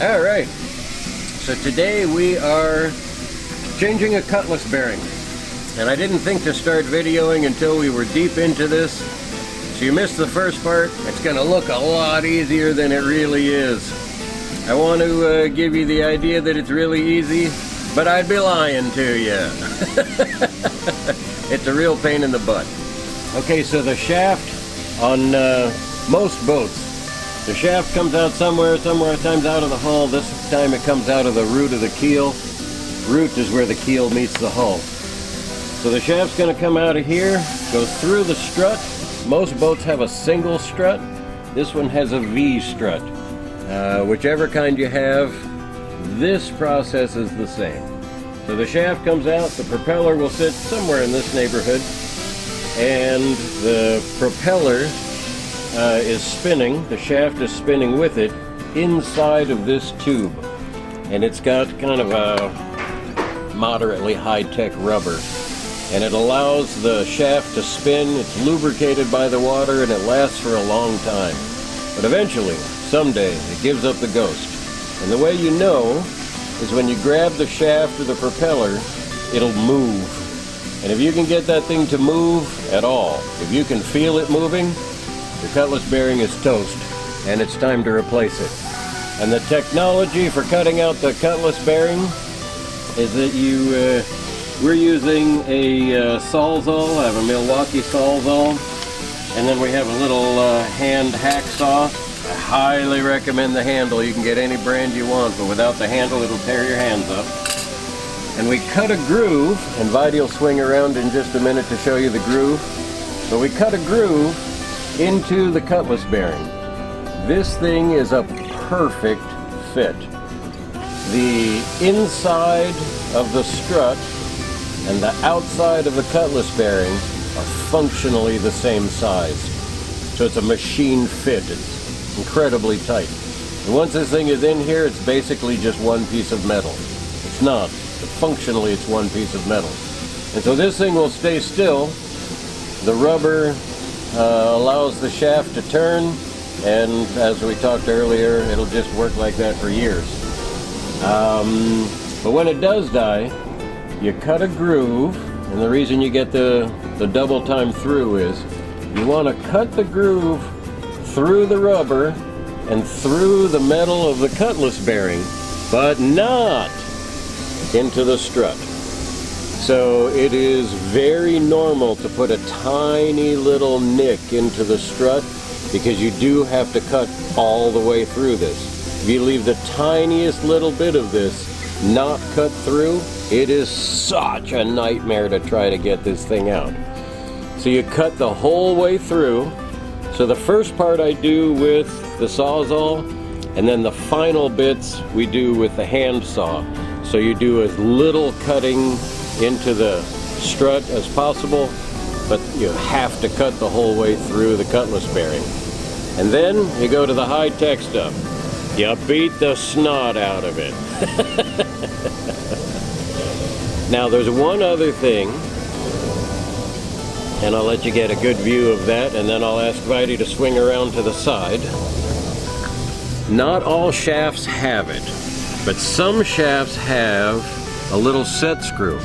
All right, so today we are changing a cutlass bearing, and I didn't think to start videoing until we were deep into this, so you missed the first part. It's going to look a lot easier than it really is. I want to give you the idea that it's really easy, but I'd be lying to you. It's a real pain in the butt. Okay, so the shaft on most boats, the shaft comes out somewhere times out of the hull. This time it comes out of the root of the keel. Root is where the keel meets the hull. So the shaft's going to come out of here, go through the strut. Most boats have a single strut. This one has a V strut. Whichever kind you have, this process is the same. So the shaft comes out, the propeller will sit somewhere in this neighborhood, and the propeller is spinning, the shaft is spinning with it inside of this tube. And it's got kind of a moderately high-tech rubber. And it allows the shaft to spin, it's lubricated by the water, and it lasts for a long time. But eventually, someday, it gives up the ghost. And the way you know is when you grab the shaft of the propeller, it'll move. And if you can get that thing to move at all, if you can feel it moving, the cutlass bearing is toast, and it's time to replace it. And the technology for cutting out the cutlass bearing is that we're using a Sawzall. I have a Milwaukee Sawzall, and then we have a little hand hacksaw. I highly recommend the handle. You can get any brand you want, but without the handle it'll tear your hands up. And we cut a groove, and Videy will swing around in just a minute to show you the groove. So we cut a groove into the cutlass bearing. This thing is a perfect fit. The inside of the strut and the outside of the cutlass bearing are functionally the same size. So it's a machine fit. It's incredibly tight. And once this thing is in here, it's basically just one piece of metal. It's not, but functionally it's one piece of metal. And so this thing will stay still. The rubber allows the shaft to turn, and as we talked earlier, it'll just work like that for years. But when it does die, you cut a groove, and the reason you get the double time through is you want to cut the groove through the rubber and through the metal of the cutlass bearing, but not into the strut. So it is very normal to put a tiny little nick into the strut, because you do have to cut all the way through this. If you leave the tiniest little bit of this not cut through, it is such a nightmare to try to get this thing out. So you cut the whole way through. So the first part I do with the Sawzall, and then the final bits we do with the hand saw. So you do as little cutting into the strut as possible, but you have to cut the whole way through the cutlass bearing. And then you go to the high-tech stuff. You beat the snot out of it. Now there's one other thing, and I'll let you get a good view of that, and then I'll ask Videy to swing around to the side. Not all shafts have it, but some shafts have a little set screw.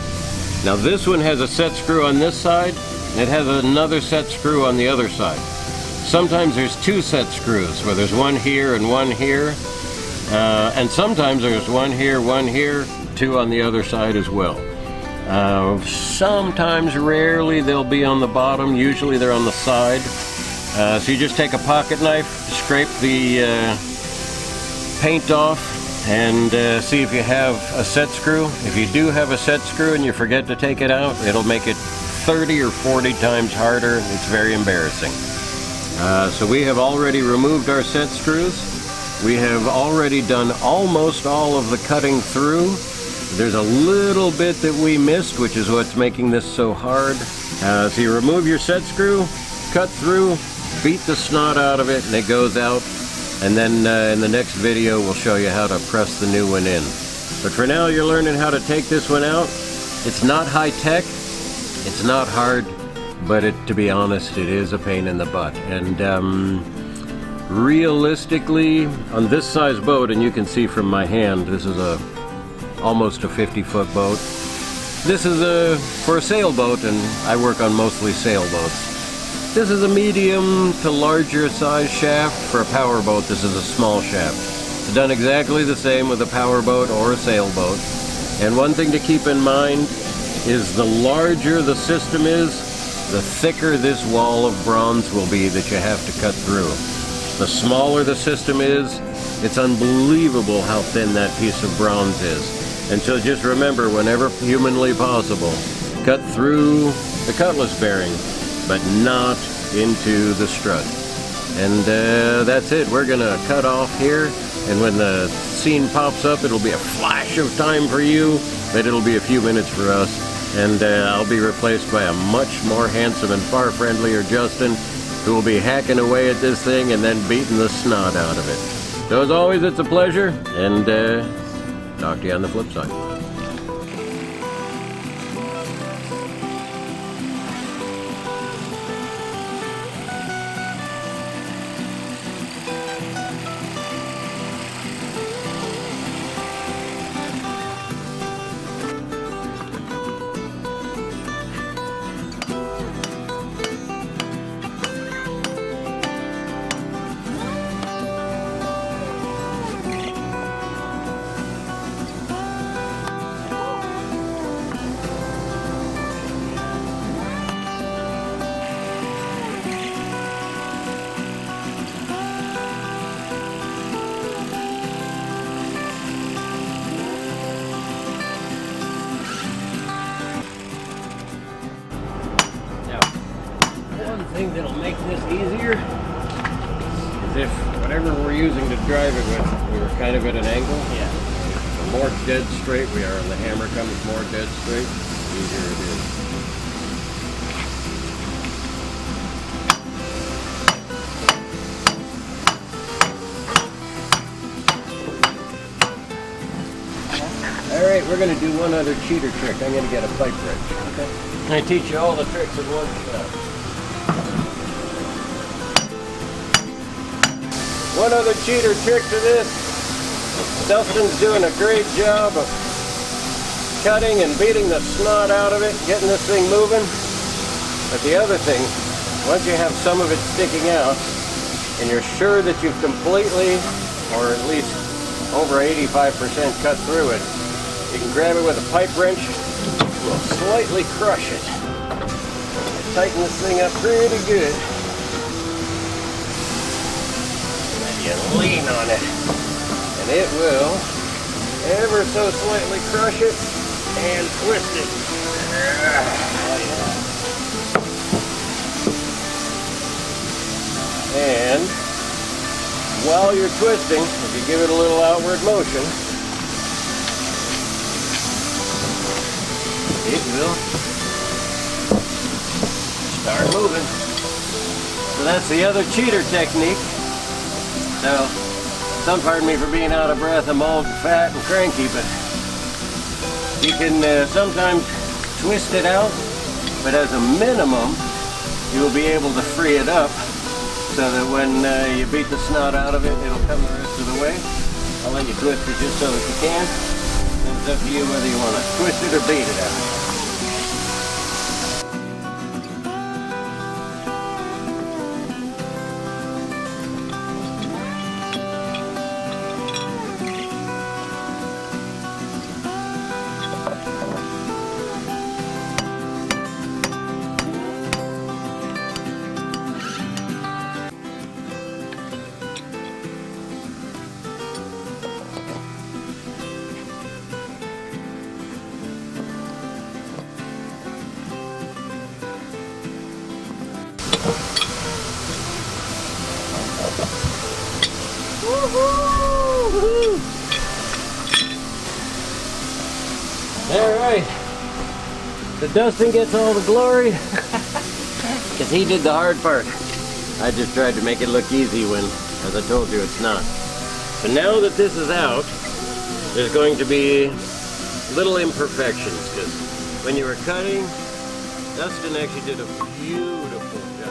Now this one has a set screw on this side, and it has another set screw on the other side. Sometimes there's two set screws, where there's one here and one here, and sometimes there's one here, two on the other side as well. Sometimes, rarely, they'll be on the bottom. Usually they're on the side. So you just take a pocket knife, scrape the paint off, and see if you have a set screw. If you do have a set screw and you forget to take it out, it'll make it 30 or 40 times harder. It's very embarrassing. So we have already removed our set screws. We have already done almost all of the cutting through. There's a little bit that we missed, which is what's making this so hard. So you remove your set screw, cut through, beat the snot out of it, and it goes out. And then in the next video, we'll show you how to press the new one in. But for now, you're learning how to take this one out. It's not high-tech, it's not hard, but to be honest, it is a pain in the butt. And Realistically, on this size boat, and you can see from my hand, this is almost a 50-foot boat. This is for a sailboat, and I work on mostly sailboats. This is a medium to larger size shaft. For a power boat, this is a small shaft. It's done exactly the same with a power boat or a sailboat. And one thing to keep in mind is the larger the system is, the thicker this wall of bronze will be that you have to cut through. The smaller the system is, it's unbelievable how thin that piece of bronze is. And so just remember, whenever humanly possible, cut through the cutlass bearing, but not into the strut. And that's it. We're gonna cut off here, and when the scene pops up, it'll be a flash of time for you, but it'll be a few minutes for us. And I'll be replaced by a much more handsome and far friendlier Justin, who will be hacking away at this thing and then beating the snot out of it. So as always, it's a pleasure, and talk to you on the flip side. One thing that'll make this easier is if whatever we're using to drive it with, we were kind of at an angle. Yeah. The more dead straight we are, and the hammer comes more dead straight, the easier it is. Alright, we're going to do one other cheater trick. I'm going to get a pipe wrench. Okay. I teach you all the tricks in one shot. One other cheater trick to this. Dustin's doing a great job of cutting and beating the snot out of it, getting this thing moving. But the other thing, once you have some of it sticking out, and you're sure that you've completely, or at least over 85% cut through it, you can grab it with a pipe wrench. We'll slightly crush it. Tighten this thing up pretty good. And you lean on it. And it will ever so slightly crush it and twist it. And while you're twisting, if you give it a little outward motion, it will start moving. So that's the other cheater technique. So, pardon me for being out of breath. I'm old and fat and cranky, but you can sometimes twist it out, but as a minimum, you'll be able to free it up so that when you beat the snot out of it, it'll come the rest of the way. I'll let you twist it just so that you can. It's up to you whether you want to twist it or beat it out. Alright, so Dustin gets all the glory because he did the hard part. I just tried to make it look easy when, as I told you, it's not. So now that this is out, there's going to be little imperfections because when you were cutting, Dustin actually did a beautiful job.